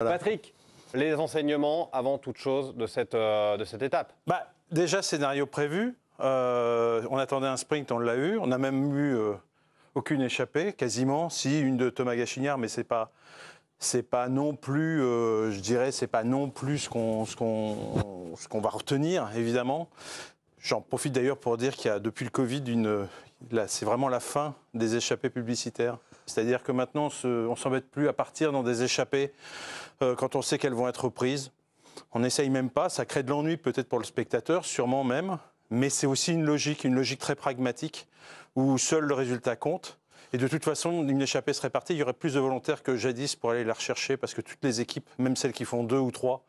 Voilà. Patrick, les enseignements avant toute chose de cette étape. Déjà, scénario prévu. On attendait un sprint, on l'a eu. On n'a même eu aucune échappée, quasiment. Si, une de Thomas Gachignard, mais c'est pas non plus, je dirais, c'est pas non plus ce qu'on va retenir, évidemment. J'en profite d'ailleurs pour dire qu'il y a, depuis le Covid, c'est vraiment la fin des échappées publicitaires. C'est-à-dire que maintenant, on ne s'embête plus à partir dans des échappées quand on sait qu'elles vont être reprises. On n'essaye même pas, ça crée de l'ennui peut-être pour le spectateur, sûrement même, mais c'est aussi une logique très pragmatique, où seul le résultat compte. Et de toute façon, une échappée serait partie, il y aurait plus de volontaires que jadis pour aller la rechercher, parce que toutes les équipes, même celles qui font 2 ou 3,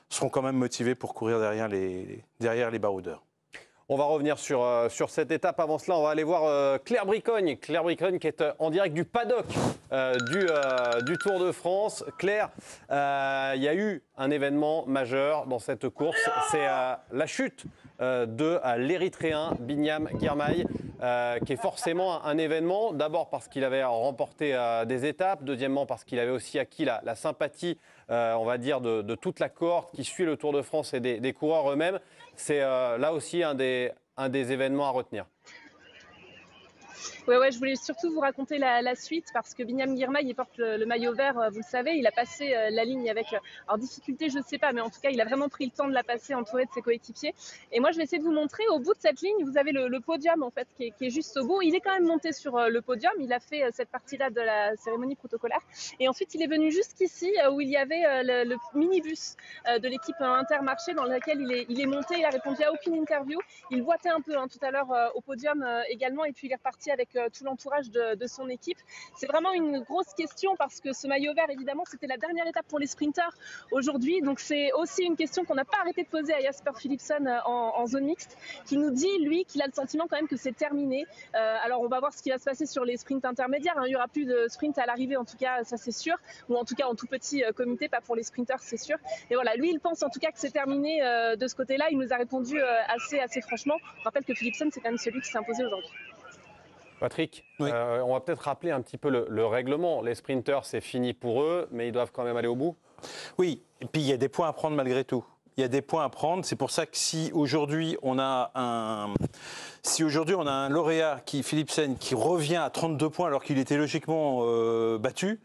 seront quand même motivées pour courir derrière les baroudeurs. On va revenir sur cette étape. Avant cela, on va aller voir Claire Bricogne. Claire Bricogne qui est en direct du paddock du Tour de France. Claire, il y a eu un événement majeur dans cette course. C'est la chute de l'Érythréen Binyam Girmay, qui est forcément un événement. D'abord parce qu'il avait remporté des étapes. Deuxièmement parce qu'il avait aussi acquis la sympathie, on va dire, de toute la cohorte qui suit le Tour de France et des coureurs eux-mêmes. C'est là aussi un des événements à retenir. Ouais, je voulais surtout vous raconter la suite parce que Binyam Girmay, il porte le maillot vert, vous le savez, il a passé la ligne avec, alors difficulté, je ne sais pas, mais en tout cas, il a vraiment pris le temps de la passer entouré de ses coéquipiers. Et moi, je vais essayer de vous montrer, au bout de cette ligne, vous avez le podium, en fait, qui est juste au bout. Il est quand même monté sur le podium, il a fait cette partie-là de la cérémonie protocolaire. Et ensuite, il est venu jusqu'ici, où il y avait le minibus de l'équipe Intermarché dans lequel il est monté, il a répondu à aucune interview. Il boitait un peu tout à l'heure au podium également, et puis il est reparti avec tout l'entourage de son équipe. C'est vraiment une grosse question parce que ce maillot vert, évidemment, c'était la dernière étape pour les sprinters aujourd'hui. Donc c'est aussi une question qu'on n'a pas arrêté de poser à Jasper Philipsen en zone mixte, qui nous dit, lui, qu'il a le sentiment quand même que c'est terminé. Alors on va voir ce qui va se passer sur les sprints intermédiaires. Il n'y aura plus de sprint à l'arrivée, en tout cas, ça c'est sûr. Ou en tout cas en tout petit comité, pas pour les sprinters, c'est sûr. Et voilà, lui, il pense en tout cas que c'est terminé de ce côté-là. Il nous a répondu assez franchement. Je rappelle que Philipsen, c'est quand même celui qui s'est imposé aujourd'hui. Patrick, oui. On va peut-être rappeler un petit peu le règlement. Les sprinters, c'est fini pour eux, mais ils doivent quand même aller au bout. Oui, et puis il y a des points à prendre malgré tout. Il y a des points à prendre. C'est pour ça que si aujourd'hui on a un lauréat, Philipsen, qui revient à 32 points alors qu'il était logiquement battu,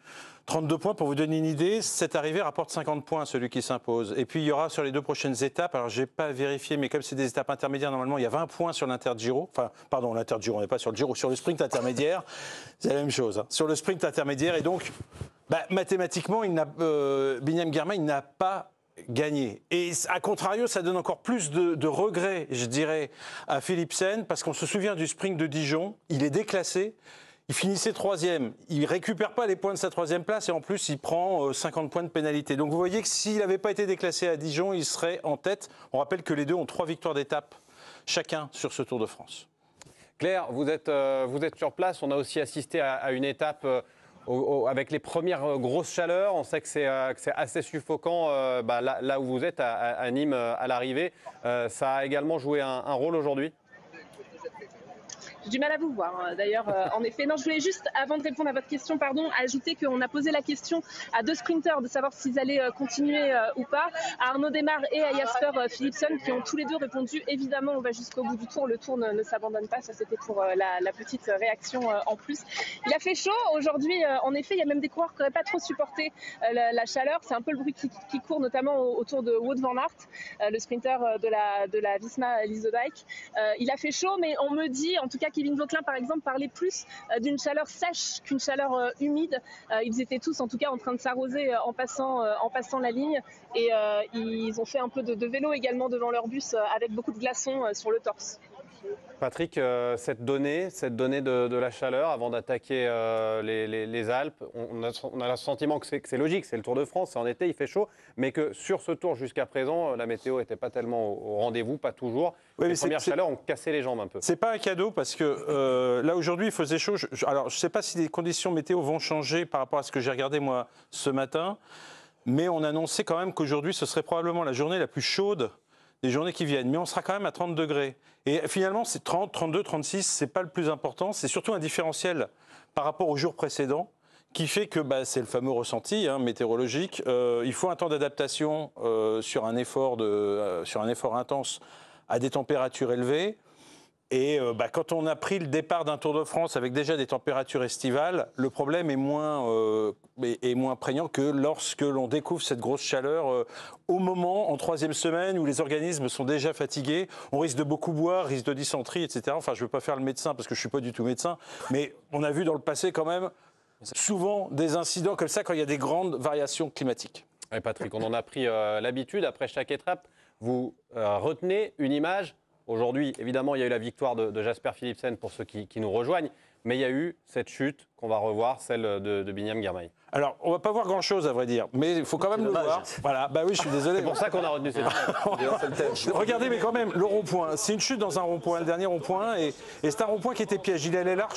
32 points, pour vous donner une idée, cette arrivée rapporte 50 points à celui qui s'impose. Et puis il y aura sur les 2 prochaines étapes, alors je n'ai pas vérifié, mais comme c'est des étapes intermédiaires, normalement il y a 20 points sur l'Inter-Giro. Enfin, pardon, l'Inter-Giro, on n'est pas sur le Giro, sur le sprint intermédiaire, c'est la même chose. Hein. Sur le sprint intermédiaire, et donc, mathématiquement, Binyam Girmay n'a pas gagné. Et à contrario, ça donne encore plus de regrets, je dirais, à Philipsen, parce qu'on se souvient du sprint de Dijon, il est déclassé. Il finissait 3e, il ne récupère pas les points de sa 3e place et en plus il prend 50 points de pénalité. Donc vous voyez que s'il n'avait pas été déclassé à Dijon, il serait en tête. On rappelle que les deux ont 3 victoires d'étape chacun sur ce Tour de France. Claire, vous êtes sur place, on a aussi assisté à une étape avec les premières grosses chaleurs. On sait que c'est assez suffocant là où vous êtes, à Nîmes, à l'arrivée. Ça a également joué un rôle aujourd'hui ? J'ai du mal à vous voir, d'ailleurs, en effet. Non, je voulais juste, avant de répondre à votre question, ajouter qu'on a posé la question à 2 sprinteurs de savoir s'ils allaient continuer ou pas, à Arnaud Démare et à Jasper Philipsen, qui ont tous les deux répondu, évidemment, on va jusqu'au bout du tour, le tour ne s'abandonne pas. Ça, c'était pour la petite réaction en plus. Il a fait chaud aujourd'hui, en effet, il y a même des coureurs qui n'auraient pas trop supporté la chaleur. C'est un peu le bruit qui court, notamment autour de Wout van Aert, le sprinter de la Visma Lease-Bike. Il a fait chaud, mais on me dit, en tout cas, Kevin Vauquelin, par exemple, parlait plus d'une chaleur sèche qu'une chaleur humide. Ils étaient tous, en tout cas, en train de s'arroser en passant la ligne. Et ils ont fait un peu de vélo également devant leur bus avec beaucoup de glaçons sur le torse. Patrick, cette donnée de la chaleur avant d'attaquer les Alpes, on a le sentiment que c'est logique, c'est le Tour de France, c'est en été, il fait chaud, mais que sur ce tour jusqu'à présent, la météo n'était pas tellement au rendez-vous, pas toujours. Oui, les premières chaleurs ont cassé les jambes un peu. C'est pas un cadeau parce que là aujourd'hui il faisait chaud. Alors je ne sais pas si les conditions météo vont changer par rapport à ce que j'ai regardé moi ce matin, mais on annonçait quand même qu'aujourd'hui ce serait probablement la journée la plus chaude des journées qui viennent, mais on sera quand même à 30 degrés. Et finalement, c'est 30, 32, 36, c'est pas le plus important, c'est surtout un différentiel par rapport aux jours précédents qui fait que c'est le fameux ressenti météorologique. Il faut un temps d'adaptation sur un effort intense à des températures élevées. Et quand on a pris le départ d'un Tour de France avec déjà des températures estivales, le problème est moins prégnant que lorsque l'on découvre cette grosse chaleur au moment, en 3e semaine, où les organismes sont déjà fatigués. On risque de beaucoup boire, risque de dysenterie, etc. Enfin, je ne veux pas faire le médecin parce que je ne suis pas du tout médecin, mais on a vu dans le passé quand même souvent des incidents comme ça quand il y a des grandes variations climatiques. Et Patrick, on en a pris l'habitude. Après chaque étape, vous retenez une image. Aujourd'hui, évidemment, il y a eu la victoire de Jasper Philipsen pour ceux qui nous rejoignent, mais il y a eu cette chute qu'on va revoir, celle de Binyam Girmay. Alors, on ne va pas voir grand-chose, à vrai dire, mais il faut quand même le voir. Voilà, oui, je suis désolé. C'est pour ça qu'on a retenu cette image. Regardez, mais quand même, le rond-point, c'est une chute dans un rond-point, le dernier rond-point, et c'est un rond-point qui était piège. Il a l'air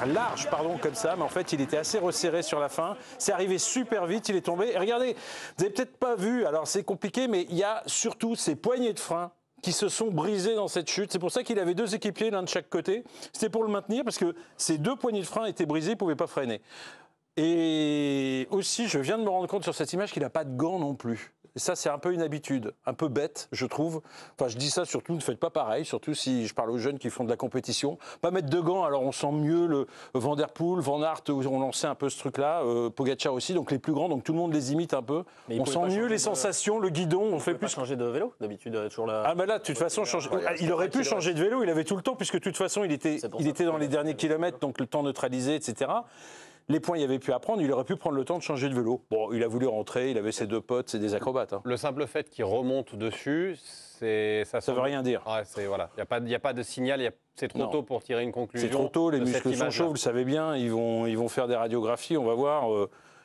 large, comme ça, mais en fait, il était assez resserré sur la fin. C'est arrivé super vite, il est tombé. Et regardez, vous n'avez peut-être pas vu, alors c'est compliqué, mais il y a surtout ces poignées de frein qui se sont brisés dans cette chute. C'est pour ça qu'il avait 2 équipiers, l'un de chaque côté. C'était pour le maintenir, parce que ces 2 poignées de frein étaient brisées, il ne pouvait pas freiner. Et aussi, je viens de me rendre compte sur cette image qu'il n'a pas de gants non plus. Et ça, c'est un peu une habitude, un peu bête, je trouve. Enfin, je dis ça surtout, ne faites pas pareil, surtout si je parle aux jeunes qui font de la compétition. Pas mettre de gants, alors on sent mieux le Van Der Poel, Van Aert, où on lançait un peu ce truc-là, Pogacar aussi, donc les plus grands, donc tout le monde les imite un peu. On sent mieux les sensations, le guidon, on fait plus. Changer de vélo, d'habitude, toujours là. Ah là, de toute façon, il aurait pu changer de vélo, il avait tout le temps, puisque de toute façon, il était dans les derniers kilomètres, donc le temps neutralisé, etc. Les points, il avait pu apprendre, il aurait pu prendre le temps de changer de vélo. Bon, il a voulu rentrer, il avait ses 2 potes, c'est des acrobates. Le simple fait qu'il remonte dessus, ça veut rien dire. Ouais, voilà. Il n'y a pas de signal, c'est trop tôt pour tirer une conclusion. C'est trop tôt, les muscles sont chauds, vous le savez bien, ils vont faire des radiographies, on va voir.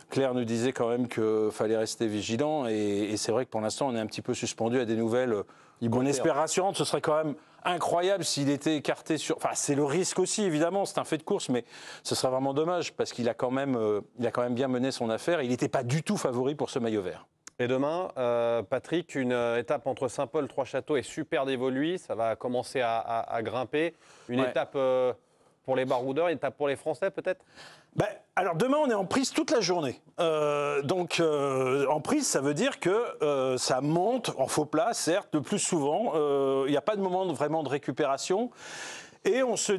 Claire nous disait quand même qu'il fallait rester vigilant, et c'est vrai que pour l'instant, on est un petit peu suspendu à des nouvelles. On espère rassurantes, ce serait quand même incroyable s'il était écarté sur. Enfin, c'est le risque aussi, évidemment, c'est un fait de course, mais ce serait vraiment dommage parce qu'il a quand même bien mené son affaire. Il n'était pas du tout favori pour ce maillot vert. Et demain, Patrick, une étape entre Saint-Paul, Trois-Châteaux et Super d'Évoluy. Ça va commencer à grimper. Une étape pour les baroudeurs, une étape pour les Français peut-être ? Alors demain, on est en prise toute la journée. En prise, ça veut dire que ça monte en faux plat, certes, le plus souvent. Il n'y a pas de moment vraiment de récupération. Et on se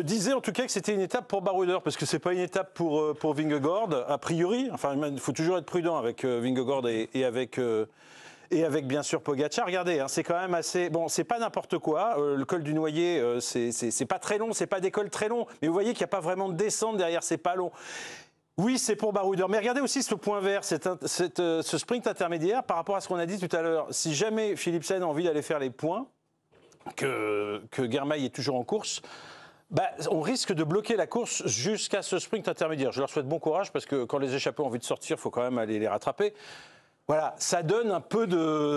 disait en tout cas que c'était une étape pour baroudeur, parce que c'est pas une étape pour Vingegaard, a priori. Enfin, il faut toujours être prudent avec Vingegaard et avec bien sûr Pogacar. Regardez, c'est quand même assez. Bon, c'est pas n'importe quoi. Le col du Noyer, c'est pas très long, c'est pas des cols très longs. Mais vous voyez qu'il n'y a pas vraiment de descente derrière, c'est pas long. Oui, c'est pour baroudeur. Mais regardez aussi ce point vert, ce sprint intermédiaire par rapport à ce qu'on a dit tout à l'heure. Si jamais Philipsen a envie d'aller faire les points, que Girmay est toujours en course, on risque de bloquer la course jusqu'à ce sprint intermédiaire. Je leur souhaite bon courage parce que quand les échappés ont envie de sortir, il faut quand même aller les rattraper. Voilà, ça donne un peu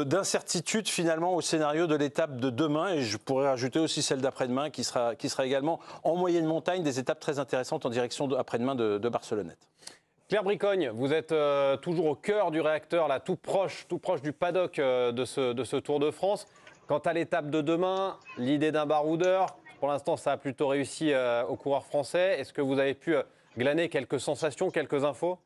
d'incertitude finalement au scénario de l'étape de demain, et je pourrais rajouter aussi celle d'après-demain qui sera également en moyenne montagne, des étapes très intéressantes en direction après-demain de Barcelonnette. Claire Bricogne, vous êtes toujours au cœur du réacteur, là, tout proche du paddock de ce Tour de France. Quant à l'étape de demain, l'idée d'un baroudeur, pour l'instant ça a plutôt réussi aux coureurs français. Est-ce que vous avez pu glaner quelques sensations, quelques infos ?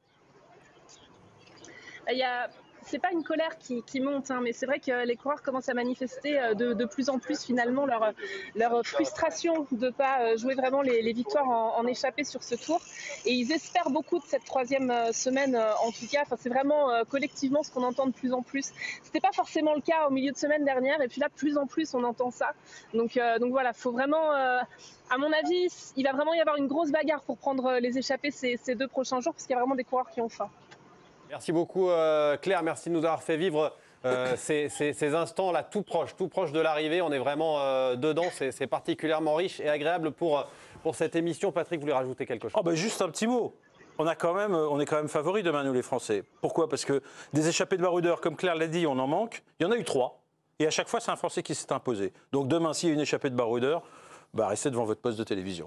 C'est pas une colère qui monte, mais c'est vrai que les coureurs commencent à manifester de plus en plus finalement leur frustration de ne pas jouer vraiment les victoires en échappée sur ce tour. Et ils espèrent beaucoup de cette 3e semaine en tout cas. Enfin, c'est vraiment collectivement ce qu'on entend de plus en plus. C'était pas forcément le cas au milieu de semaine dernière, et puis là, de plus en plus, on entend ça. Donc voilà, faut vraiment... à mon avis, il va vraiment y avoir une grosse bagarre pour prendre les échappées ces 2 prochains jours, parce qu'il y a vraiment des coureurs qui ont faim. Merci beaucoup Claire, merci de nous avoir fait vivre ces instants-là tout proche de l'arrivée. On est vraiment dedans, c'est particulièrement riche et agréable pour cette émission. Patrick, vous voulez rajouter quelque chose ? Juste un petit mot. On est quand même favoris demain, nous les Français. Pourquoi ? Parce que des échappées de baroudeurs, comme Claire l'a dit, on en manque. Il y en a eu 3. Et à chaque fois, c'est un Français qui s'est imposé. Donc demain, s'il y a une échappée de baroudeurs, restez devant votre poste de télévision.